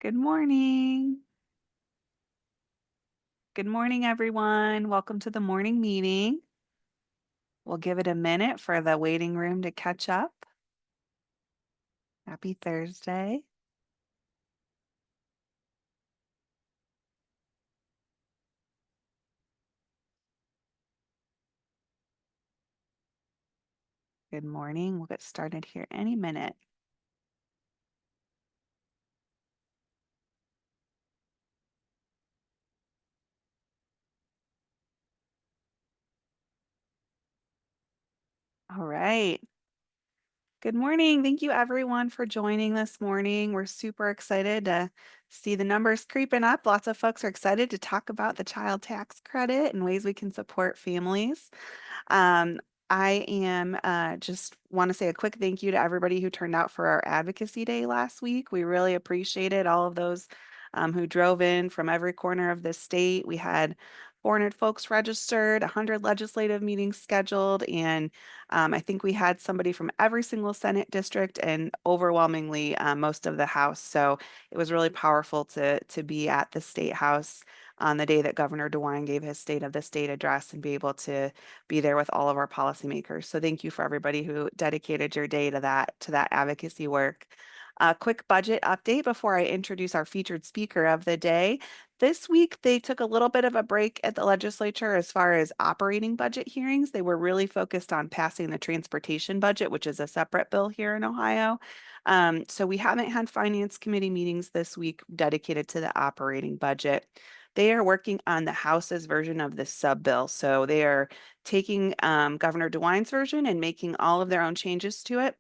Good morning. Good morning, everyone. Welcome to the morning meeting. We'll give it a minute for the waiting room to catch up. Happy Thursday. Good morning. We'll get started here any minute. All right. Good morning. Thank you, everyone, for joining this morning. We're super excited to see the numbers creeping up. Lots of folks are excited to talk about the child tax credit and ways we can support families. Um, I am just want to say a quick thank you to everybody who turned out for our advocacy day last week. We really appreciated all of those who drove in from every corner of the state. We had 400 folks registered, 100 legislative meetings scheduled, and I think we had somebody from every single Senate district and overwhelmingly most of the House. So it was really powerful to be at the State House on the day that Governor DeWine gave his State of the State address and be able to be there with all of our policymakers. So thank you for everybody who dedicated your day to that advocacy work. A quick budget update before I introduce our featured speaker of the day. This week, they took a little bit of a break at the legislature as far as operating budget hearings. They were really focused on passing the transportation budget, which is a separate bill here in Ohio. So we haven't had finance committee meetings this week dedicated to the operating budget. They are working on the House's version of the sub bill. So they are taking Governor DeWine's version and making all of their own changes to it.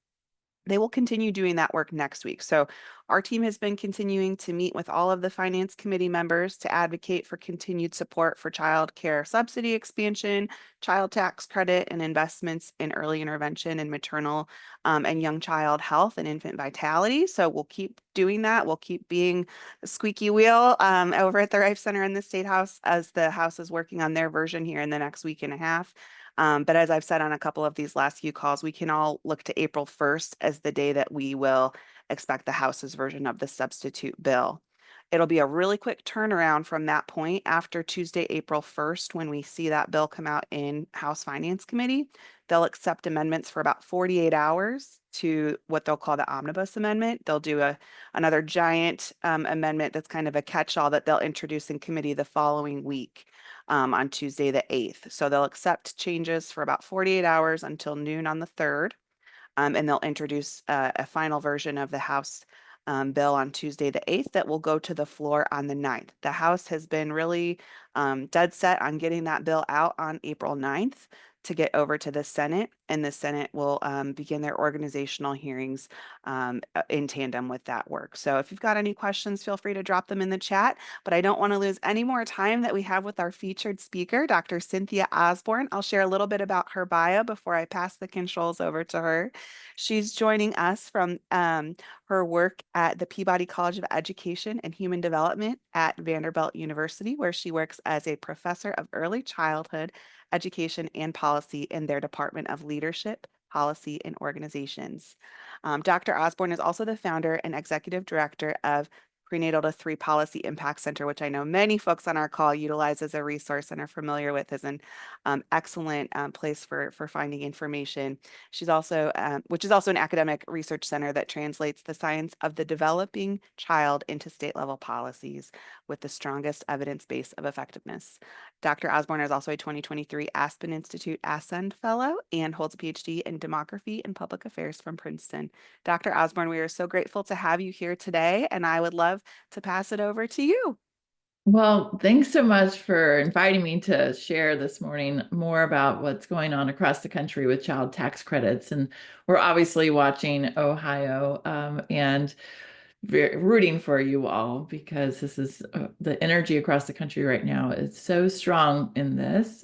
They will continue doing that work next week. So our team has been continuing to meet with all of the finance committee members to advocate for continued support for child care subsidy expansion, child tax credit, and investments in early intervention and maternal and young child health and infant vitality. So we'll keep doing that. We'll keep being a squeaky wheel over at the Rife Center in the State House as the House is working on their version here in the next week and a half. But as I've said on a couple of these last few calls, we can all look to April 1st as the day that we will expect the House's version of the substitute bill. It'll be a really quick turnaround from that point after Tuesday, April 1st, when we see that bill come out in House Finance Committee. They'll accept amendments for about 48 hours to what they'll call the omnibus amendment. They'll do another giant amendment that's kind of a catch-all that they'll introduce in committee the following week on Tuesday the 8th. So they'll accept changes for about 48 hours until noon on the 3rd, and they'll introduce a final version of the House bill on Tuesday the 8th that will go to the floor on the 9th. The House has been really dead set on getting that bill out on April 9th to get over to the Senate, and the Senate will begin their organizational hearings in tandem with that work. So if you've got any questions, feel free to drop them in the chat, but I don't want to lose any more time that we have with our featured speaker, Dr. Cynthia Osborne. I'll share a little bit about her bio before I pass the controls over to her. She's joining us from her work at the Peabody College of Education and Human Development at Vanderbilt University, where she works as a professor of early childhood education and policy in their Department of Leadership, Policy, and Organizations. Dr. Osborne is also the founder and executive director of Prenatal-to-3 Policy Impact Center, which I know many folks on our call utilize as a resource and are familiar with as an excellent place for finding information. She's also, which is also an academic research center that translates the science of the developing child into state level policies with the strongest evidence base of effectiveness. Dr. Osborne is also a 2023 Aspen Institute Ascend Fellow and holds a Ph.D. in demography and public affairs from Princeton. Dr. Osborne, we are so grateful to have you here today, and I would love to pass it over to you. Well, thanks so much for inviting me to share this morning more about what's going on across the country with child tax credits. And we're obviously watching Ohio and rooting for you all because this is the energy across the country right now is so strong in this.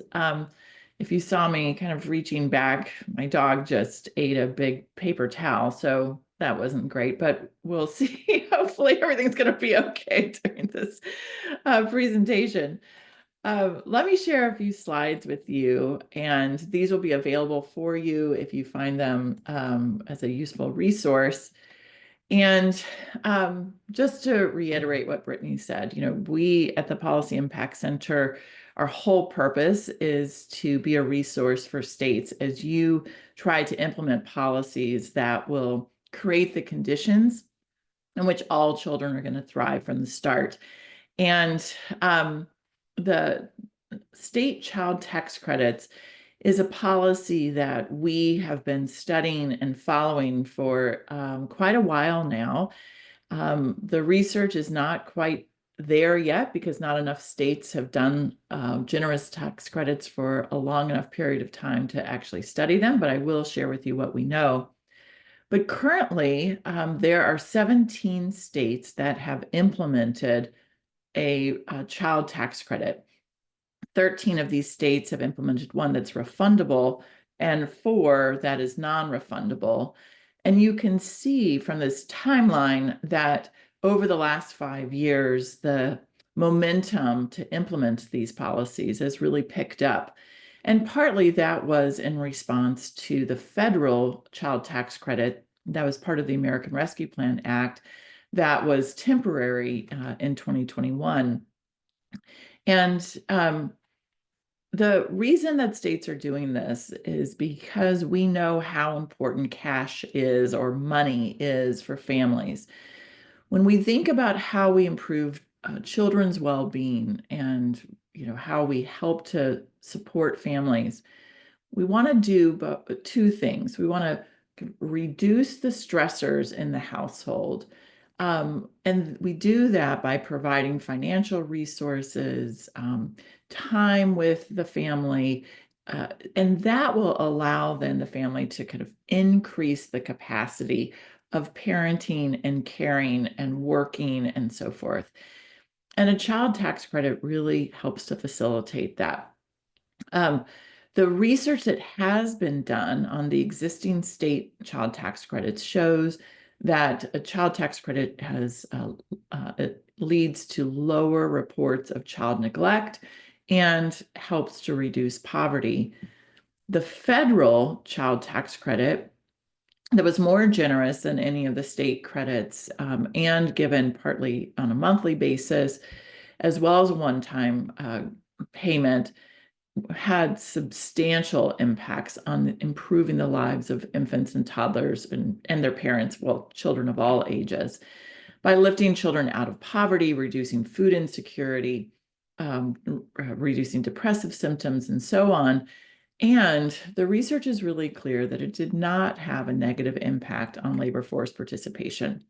If you saw me kind of reaching back, my dog just ate a big paper towel, so that wasn't great, but we'll see. Hopefully everything's going to be okay during this presentation. Let me share a few slides with you, and these will be available for you if you find them as a useful resource. And just to reiterate what Brittany said, we at the Policy Impact Center, our whole purpose is to be a resource for states as you try to implement policies that will create the conditions in which all children are going to thrive from the start. And the state child tax credits is a policy that we have been studying and following for quite a while now. The research is not quite there yet because not enough states have done generous tax credits for a long enough period of time to actually study them, but I will share with you what we know. But currently, there are 17 states that have implemented a child tax credit. 13 of these states have implemented one that's refundable and 4 that is non-refundable. And you can see from this timeline that over the last 5 years, the momentum to implement these policies has really picked up. And partly that was in response to the federal child tax credit that was part of the American Rescue Plan Act that was temporary in 2021. And the reason that states are doing this is because we know how important cash is or money is for families. When we think about how we improve children's well-being and how we help to support families, we want to do two things. We want to reduce the stressors in the household. And we do that by providing financial resources, time with the family, and that will allow then the family to kind of increase the capacity of parenting and caring and working and so forth. And a child tax credit really helps to facilitate that. The research that has been done on the existing state child tax credits shows that a child tax credit it leads to lower reports of child neglect and helps to reduce poverty. The federal child tax credit that was more generous than any of the state credits and given partly on a monthly basis, as well as a one-time payment, had substantial impacts on improving the lives of infants and toddlers and their parents, well, children of all ages, by lifting children out of poverty, reducing food insecurity, reducing depressive symptoms, and so on. And the research is really clear that it did not have a negative impact on labor force participation.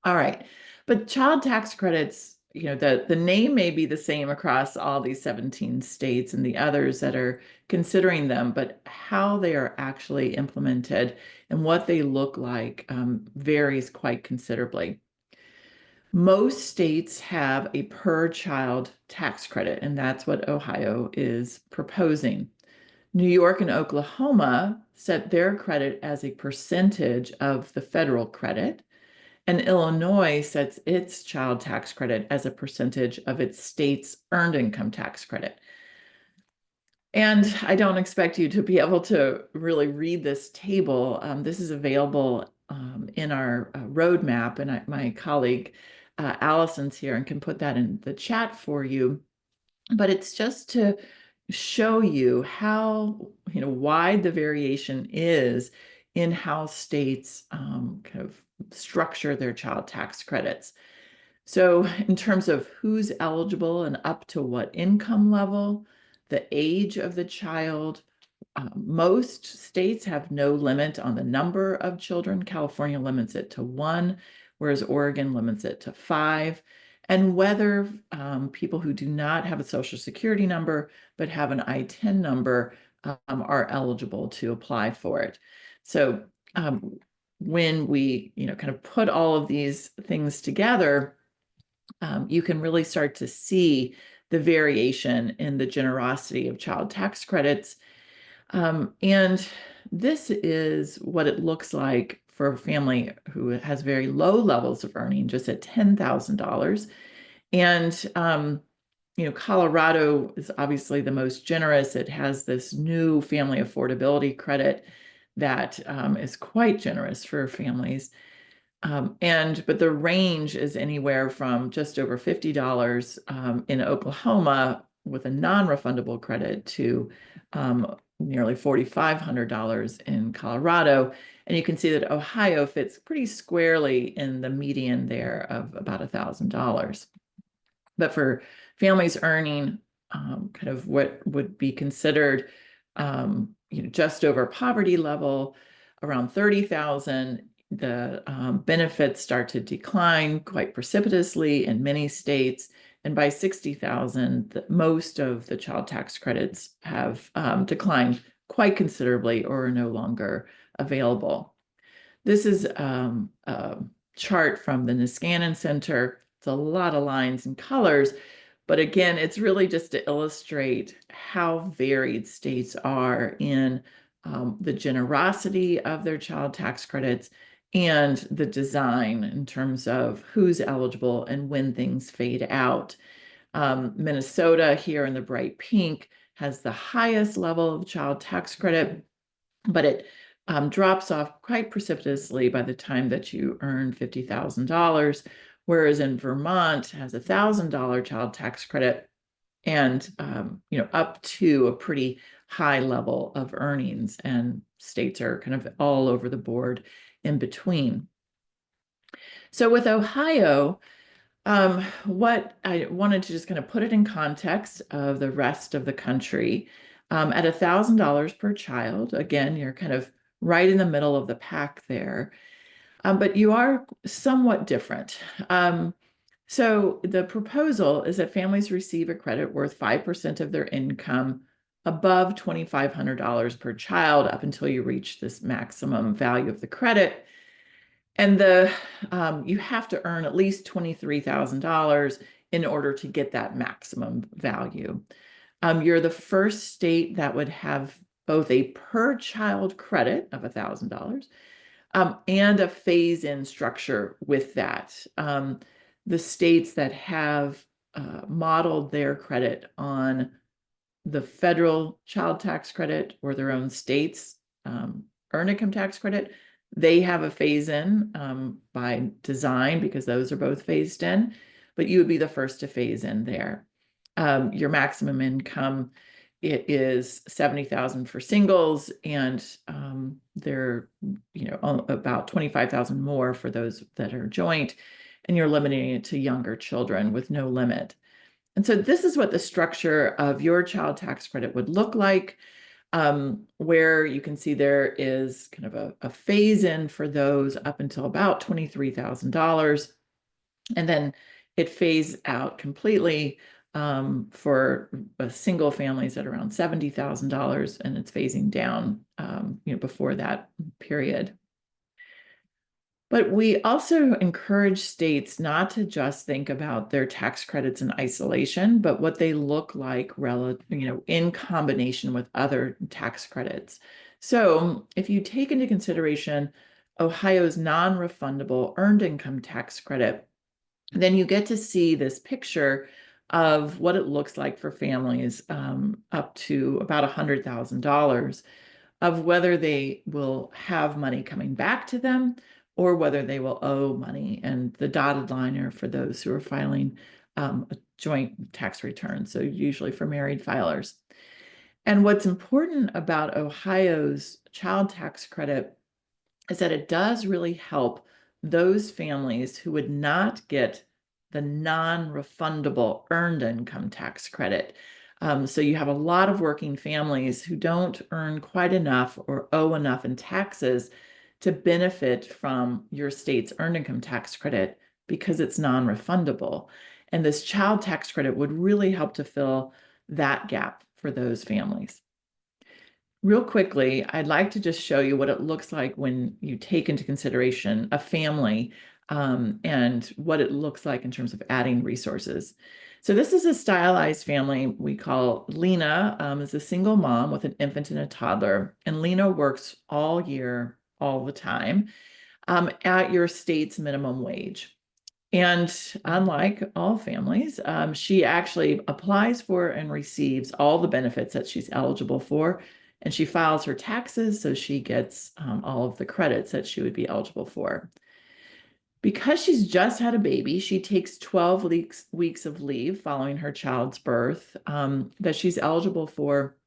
All right, but child tax credits, the name may be the same across all these 17 states and the others that are considering them, but how they are actually implemented and what they look like varies quite considerably. Most states have a per child tax credit, and that's what Ohio is proposing. New York and Oklahoma set their credit as a percentage of the federal credit. And Illinois sets its child tax credit as a percentage of its state's earned income tax credit. And I don't expect you to be able to really read this table. This is available in our roadmap, and my colleague Allison's here and can put that in the chat for you. But it's just to show you how wide the variation is in how states kind of structure their child tax credits. So in terms of who's eligible and up to what income level, the age of the child, most states have no limit on the number of children. California limits it to 1, whereas Oregon limits it to 5. And whether people who do not have a Social Security number but have an I-10 number are eligible to apply for it. So when we kind of put all of these things together, you can really start to see the variation in the generosity of child tax credits. And this is what it looks like for a family who has very low levels of earning, just at $10,000. And Colorado is obviously the most generous. It has this new family affordability credit that is quite generous for families. But the range is anywhere from just over $50 in Oklahoma with a non-refundable credit to nearly $4,500 in Colorado. And you can see that Ohio fits pretty squarely in the median there of about $1,000. But for families earning kind of what would be considered just over poverty level, around 30,000, the benefits start to decline quite precipitously in many states. And by 60,000, most of the child tax credits have declined quite considerably or are no longer available. This is a chart from the Niskanen Center. It's a lot of lines and colors, but again, it's really just to illustrate how varied states are in the generosity of their child tax credits and the design in terms of who's eligible and when things fade out. Minnesota, here in the bright pink, has the highest level of child tax credit, but it drops off quite precipitously by the time that you earn $50,000, whereas in Vermont has a $1,000 child tax credit and up to a pretty high level of earnings, and states are kind of all over the board in between. So with Ohio, what I wanted to just kind of put it in context of the rest of the country. At $1,000 per child, again, you're kind of right in the middle of the pack there, but you are somewhat different. So the proposal is that families receive a credit worth 5% of their income above $2,500 per child up until you reach this maximum value of the credit. And you have to earn at least $23,000 in order to get that maximum value. You're the first state that would have both a per child credit of $1,000 and a phase-in structure with that. The states that have modeled their credit on the federal child tax credit or their own state's earned income tax credit, they have a phase-in by design because those are both phased in, but you would be the first to phase in there. Your maximum income, it is $70,000 for singles, and they're about $25,000 more for those that are joint, and you're limiting it to younger children with no limit. And so this is what the structure of your child tax credit would look like, where you can see there is kind of a phase in for those up until about $23,000. And then it phase out completely for single families at around $70,000, and it's phasing down before that period. But we also encourage states not to just think about their tax credits in isolation, but what they look like in combination with other tax credits. So if you take into consideration Ohio's non-refundable earned income tax credit, then you get to see this picture of what it looks like for families up to about $100,000, of whether they will have money coming back to them or whether they will owe money. And the dotted line are for those who are filing a joint tax return, so usually for married filers. And what's important about Ohio's child tax credit is that it does really help those families who would not get the non-refundable earned income tax credit. So you have a lot of working families who don't earn quite enough or owe enough in taxes to benefit from your state's earned income tax credit because it's non-refundable. And this child tax credit would really help to fill that gap for those families. Real quickly, I'd like to just show you what it looks like when you take into consideration a family and what it looks like in terms of adding resources. So this is a stylized family we call Lena, is a single mom with an infant and a toddler. And Lena works all year, all the time, at your state's minimum wage. And unlike all families, she actually applies for and receives all the benefits that she's eligible for. And she files her taxes, so she gets all of the credits that she would be eligible for. Because she's just had a baby, she takes 12 weeks of leave following her child's birth that she's eligible for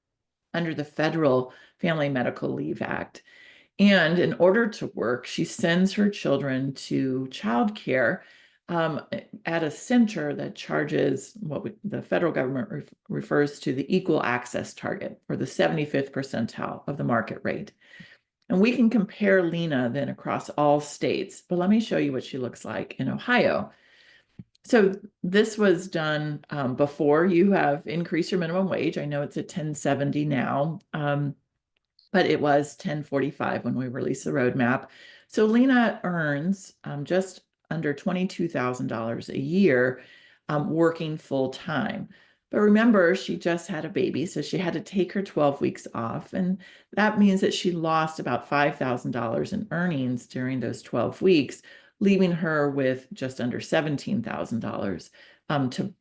under the Federal Family Medical Leave Act. And in order to work, she sends her children to childcare at a center that charges the federal government refers to the equal access target, or the 75th percentile of the market rate. And we can compare Lena then across all states, but let me show you what she looks like in Ohio. So this was done before you have increased your minimum wage. I know it's at 1070 now, but it was 1045 when we released the roadmap. So Lena earns just under $22,000 a year working full time. But remember, she just had a baby, so she had to take her 12 weeks off. And that means that she lost about $5,000 in earnings during those 12 weeks, leaving her with just under $17,000 to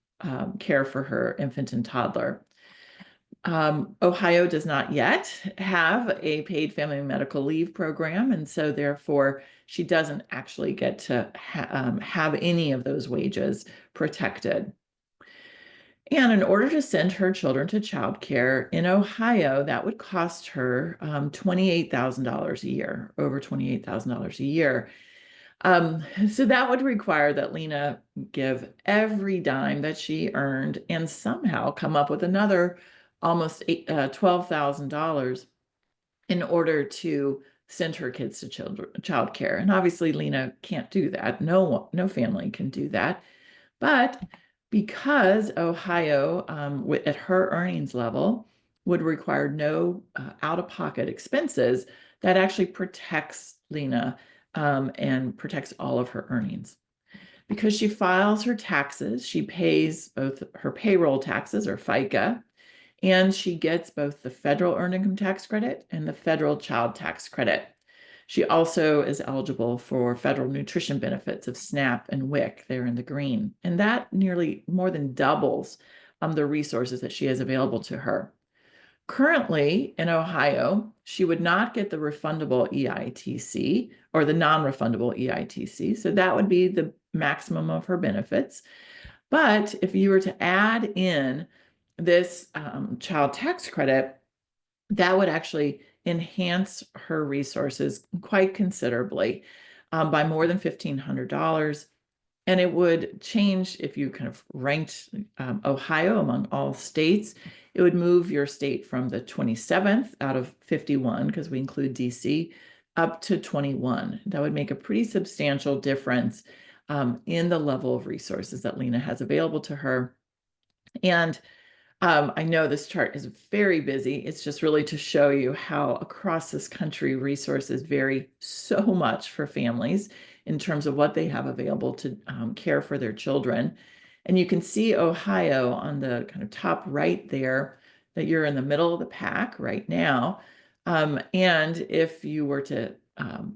care for her infant and toddler. Ohio does not yet have a paid family medical leave program, and so therefore she doesn't actually get to have any of those wages protected. And in order to send her children to childcare in Ohio, that would cost her $28,000 a year, over $28,000 a year. So that would require that Lena give every dime that she earned and somehow come up with another almost $12,000 in order to send her kids to childcare. And obviously, Lena can't do that. No family can do that. But because Ohio, at her earnings level, would require no out-of-pocket expenses, that actually protects Lena and protects all of her earnings. Because she files her taxes, she pays both her payroll taxes, or FICA, and she gets both the federal earned income tax credit and the federal child tax credit. She also is eligible for federal nutrition benefits of SNAP and WIC there in the green. And that nearly more than doubles the resources that she has available to her. Currently in Ohio, she would not get the refundable EITC or the non-refundable EITC. So that would be the maximum of her benefits. But if you were to add in this child tax credit, that would actually enhance her resources quite considerably by more than $1,500. And it would change if you kind of ranked Ohio among all states. It would move your state from the 27th out of 51, because we include DC, up to 21. That would make a pretty substantial difference in the level of resources that Lena has available to her. And I know this chart is very busy. It's just really to show you how across this country resources vary so much for families in terms of what they have available to care for their children. And you can see Ohio on the kind of top right there, that you're in the middle of the pack right now. And if you were to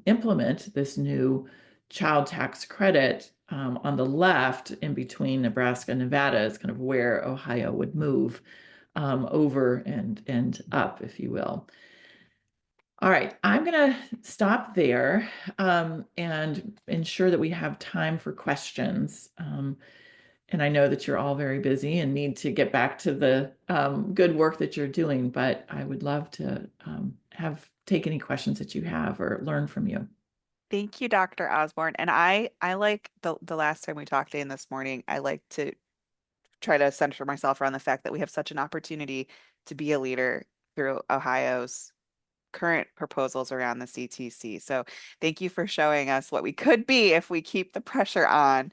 implement this new child tax credit, on the left in between Nebraska and Nevada is kind of where Ohio would move over and up, if you will. All right, I'm going to stop there and ensure that we have time for questions. And I know that you're all very busy and need to get back to the good work that you're doing, but I would love to take any questions that you have or learn from you. Thank you, Dr. Osborne. And I like the last time we talked in this morning, I like to try to center myself around the fact that we have such an opportunity to be a leader through Ohio's current proposals around the CTC. So thank you for showing us what we could be if we keep the pressure on.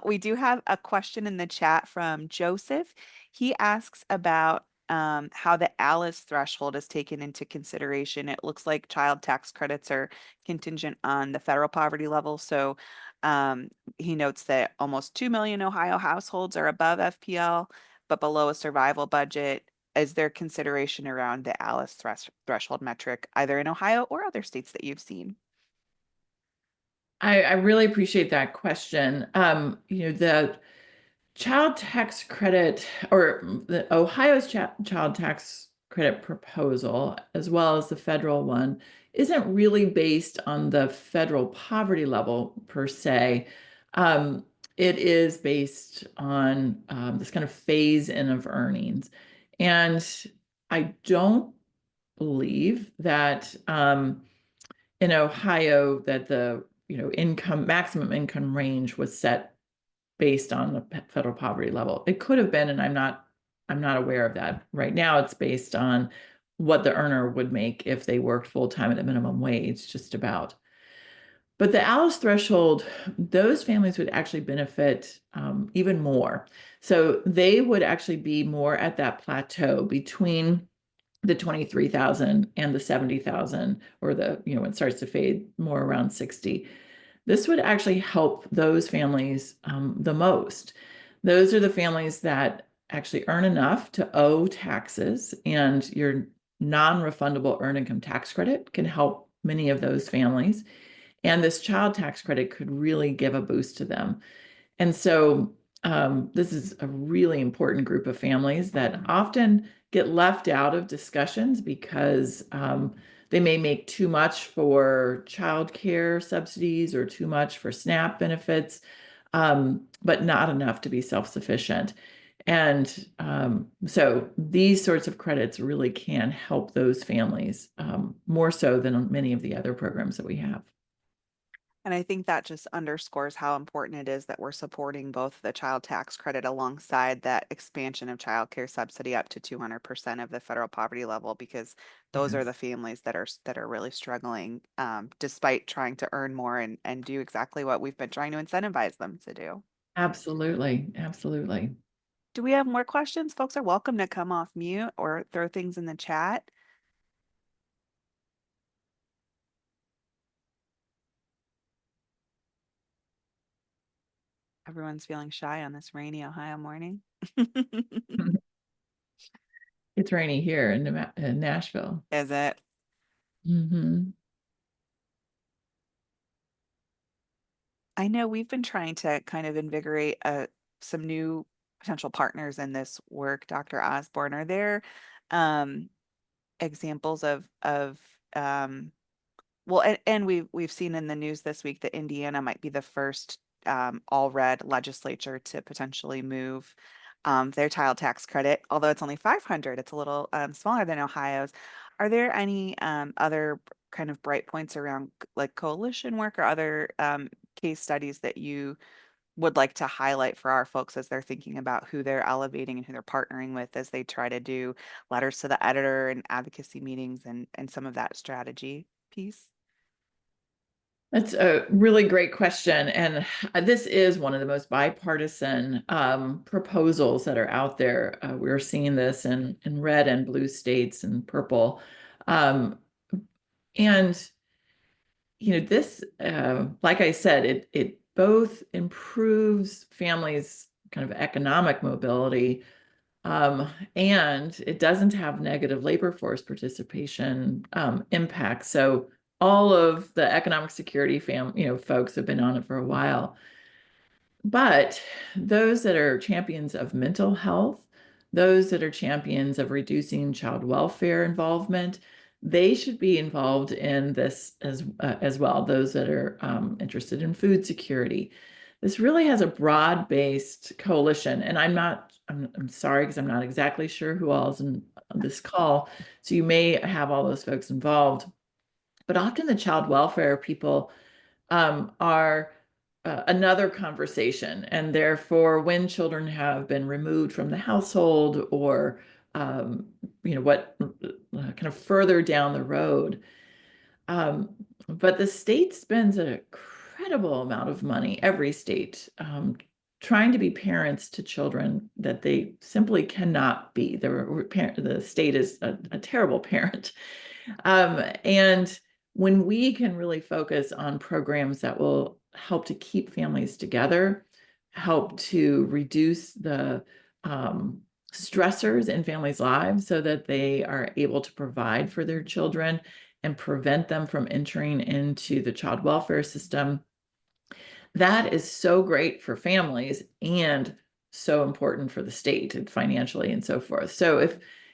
We do have a question in the chat from Joseph. He asks about how the ALICE threshold is taken into consideration. It looks like child tax credits are contingent on the federal poverty level. So um, he notes that almost 2 million Ohio households are above FPL, but below a survival budget. Is there consideration around the ALICE threshold metric, either in Ohio or other states that you've seen? I really appreciate that question. The child tax credit, or Ohio's child tax credit proposal, as well as the federal one, isn't really based on the federal poverty level per se. It is based on this kind of phase in of earnings. And I don't believe that in Ohio that the maximum income range was set based on the federal poverty level. It could have been, and I'm not aware of that. Right now, it's based on what the earner would make if they worked full time at the minimum wage, just about. But the ALICE threshold, those families would actually benefit even more. So they would actually be more at that plateau between the 23,000 and the 70,000, or when it starts to fade more around 60. This would actually help those families the most. Those are the families that actually earn enough to owe taxes, and your non-refundable earned income tax credit can help many of those families. And this child tax credit could really give a boost to them. And so this is a really important group of families that often get left out of discussions because they may make too much for childcare subsidies or too much for SNAP benefits, but not enough to be self-sufficient. And so these sorts of credits really can help those families more so than many of the other programs that we have. And I think that just underscores how important it is that we're supporting both the child tax credit alongside that expansion of child care subsidy up to 200% of the federal poverty level, because those are the Yes, families that are really struggling, despite trying to earn more and do exactly what we've been trying to incentivize them to do. absolutely. Absolutely. Do we have more questions? Folks are welcome to come off mute or throw things in the chat. Everyone's feeling shy on this rainy Ohio morning. It's rainy here in Nashville. Is it? Hmm. I know we've been trying to kind of invigorate some new potential partners in this work, Dr. Osborne. Are there um, examples of well, and we've seen in the news this week that Indiana might be the first all red legislature to potentially move their child tax credit, although it's only 500, it's a little smaller than Ohio's. Are there any other kind of bright points around like coalition work or other case studies that you would like to highlight for our folks as they're thinking about who they're elevating and who they're partnering with as they try to do letters to the editor and advocacy meetings and some of that strategy piece? That's a really great question. And this is one of the most bipartisan proposals that are out there. We're seeing this in red and blue states and purple. Um, and, this, like I said, it both improves families' kind of economic mobility, and it doesn't have negative labor force participation impacts. So all of the economic security folks have been on it for a while. But those that are champions of mental health, those that are champions of reducing child welfare involvement, they should be involved in this as well. Those that are interested in food security. This really has a broad-based coalition, and I'm sorry because I'm not exactly sure who all is on this call. So you may have all those folks involved, but often the child welfare people are another conversation. And therefore, when children have been removed from the household or, um, what kind of further down the road. Um, but the state spends an incredible amount of money, every state, trying to be parents to children that they simply cannot be. The state is a terrible parent. And when we can really focus on programs that will help to keep families together, help to reduce the stressors in families' lives so that they are able to provide for their children and prevent them from entering into the child welfare system, that is so great for families and so important for the state and financially and so forth. So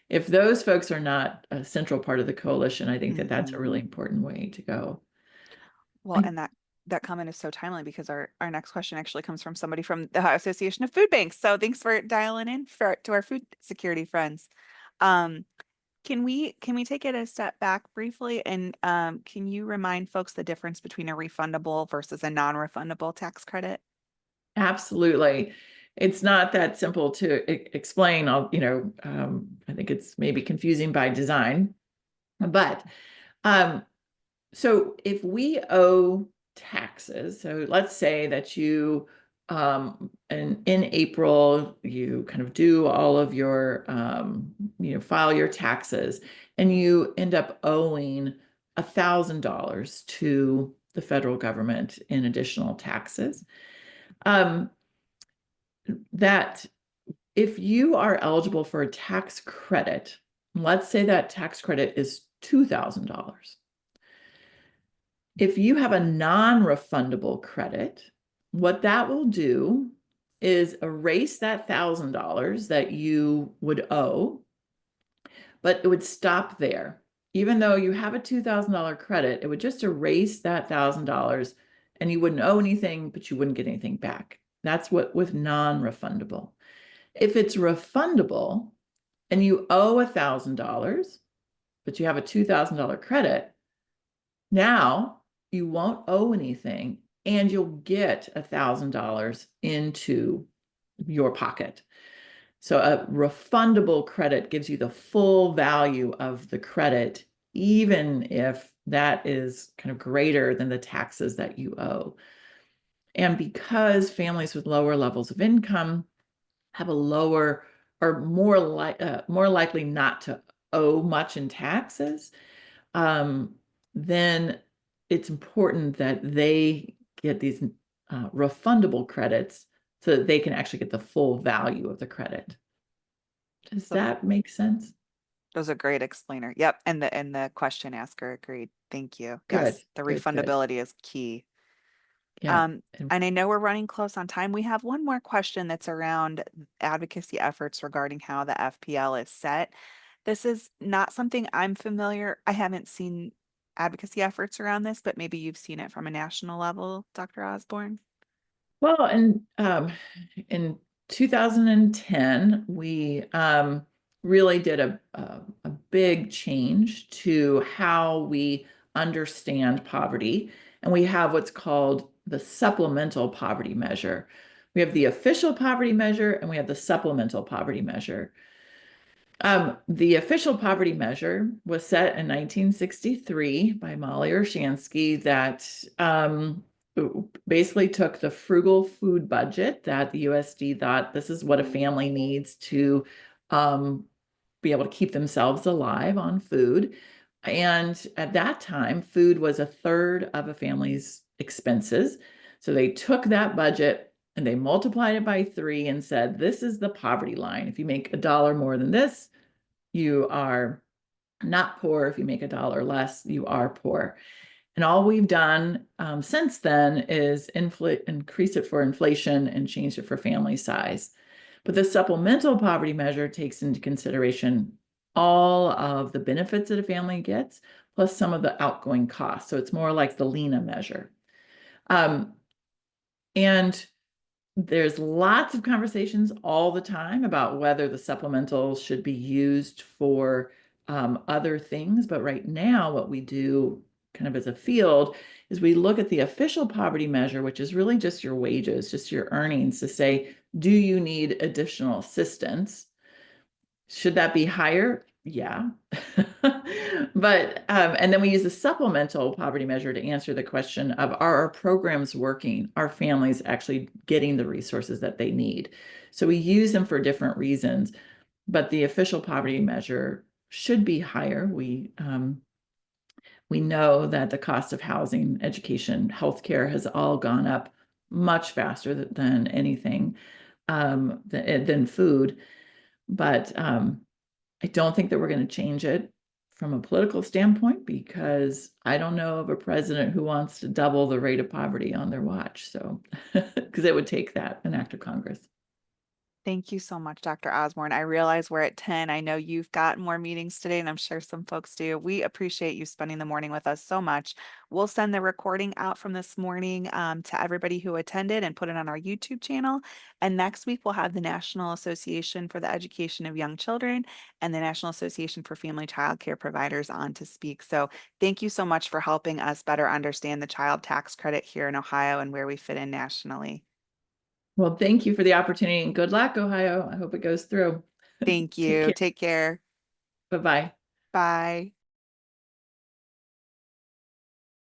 if those folks are not a central part of the coalition, I think that that's a Mhm. really important way to go. Well, and that comment is so timely because our next question actually comes from somebody from the Ohio Association of Food Banks. So thanks for dialing in for to our food security friends. Um, can we take it a step back briefly and can you remind folks the difference between a refundable versus a non-refundable tax credit? Absolutely. It's not that simple to explain. I think it's maybe confusing by design, but um, so if we owe taxes, so let's say that you in April you kind of do all of your file your taxes and you end up owing $1,000 to the federal government in additional taxes. Um, that if you are eligible for a tax credit, let's say that tax credit is $2,000. If you have a non-refundable credit, what that will do is erase that $1,000 that you would owe, but it would stop there. Even though you have a $2,000 credit, it would just erase that $1,000 and you wouldn't owe anything, but you wouldn't get anything back. That's what with non-refundable. If it's refundable and you owe $1,000, but you have a $2,000 credit, now you won't owe anything and you'll get $1,000 into your pocket. So a refundable credit gives you the full value of the credit, even if that is kind of greater than the taxes that you owe. And because families with lower levels of income have a lower or more likely not to owe much in taxes, then it's important that they get these refundable credits so that they can actually get the full value of the credit. Does So that make sense? those are great explainer. Yep, and the question asker agreed. Thank you. Good, Yes, the good, good. refundability is key. Yeah. Um, and I know we're running close on time. We have one more question that's around advocacy efforts regarding how the FPL is set. This is not something I'm familiar. I haven't seen advocacy efforts around this, but maybe you've seen it from a national level, Dr. Osborne. Well, and in 2010, we really did a big change to how we understand poverty. And we have what's called the supplemental poverty measure. We have the official poverty measure and we have the supplemental poverty measure. The official poverty measure was set in 1963 by Molly Orshansky that basically took the frugal food budget that the USD thought this is what a family needs to um, be able to keep themselves alive on food. And at that time, food was a third of a family's expenses. So they took that budget and they multiplied it by 3 and said, this is the poverty line. If you make $1 more than this, you are not poor. If you make $1 less, you are poor. And all we've done since then is increase it for inflation and change it for family size. But the supplemental poverty measure takes into consideration all of the benefits that a family gets, plus some of the outgoing costs. So it's more like the LENA measure. Um, and there's lots of conversations all the time about whether the supplemental should be used for other things. But right now, what we do kind of as a field is we look at the official poverty measure, which is really just your wages, just your earnings, to say, do you need additional assistance? Should that be higher? Yeah. But, and then we use the supplemental poverty measure to answer the question of, are our programs working? Are families actually getting the resources that they need? So we use them for different reasons, but the official poverty measure should be higher. We know that the cost of housing, education, healthcare has all gone up much faster than anything, than food. But I don't think that we're going to change it from a political standpoint because I don't know of a president who wants to double the rate of poverty on their watch. So, because it would take that, an act of Congress. Thank you so much, Dr. Osborne. I realize we're at 10. I know you've got more meetings today, and I'm sure some folks do. We appreciate you spending the morning with us so much. We'll send the recording out from this morning to everybody who attended and put it on our YouTube channel. And next week, we'll have the National Association for the Education of Young Children and the National Association for Family Child Care Providers on to speak. So thank you so much for helping us better understand the child tax credit here in Ohio and where we fit in nationally. Well, thank you for the opportunity and good luck, Ohio. I hope it goes through. Thank Take you. care. Take care. Bye-bye. Bye.